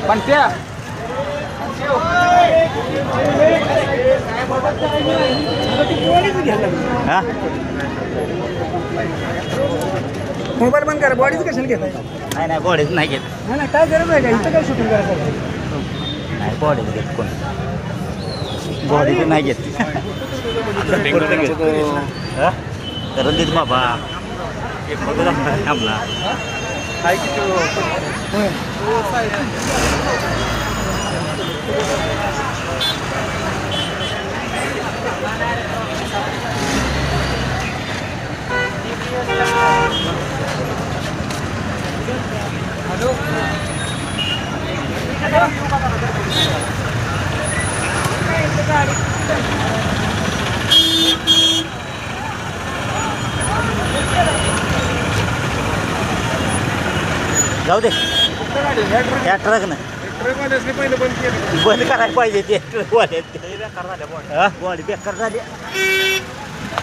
पण त्या मोबाईल बंद करा. बॉडीच कशाला घेताय? नाही नाही बॉडीच नाही घेत. नाही नाही काय गरज आहे का इथं काय शूटिंग करायचं? नाही बॉडीच घेत कोण बॉडीच नाही घेत. रणजित बाबा एक फोटो आमला जाऊ दे त्या ट्रकनं पहिलं बंद केलं. बंद करायला पाहिजे ते ट्रकवाले बॉडी बेकार झाली.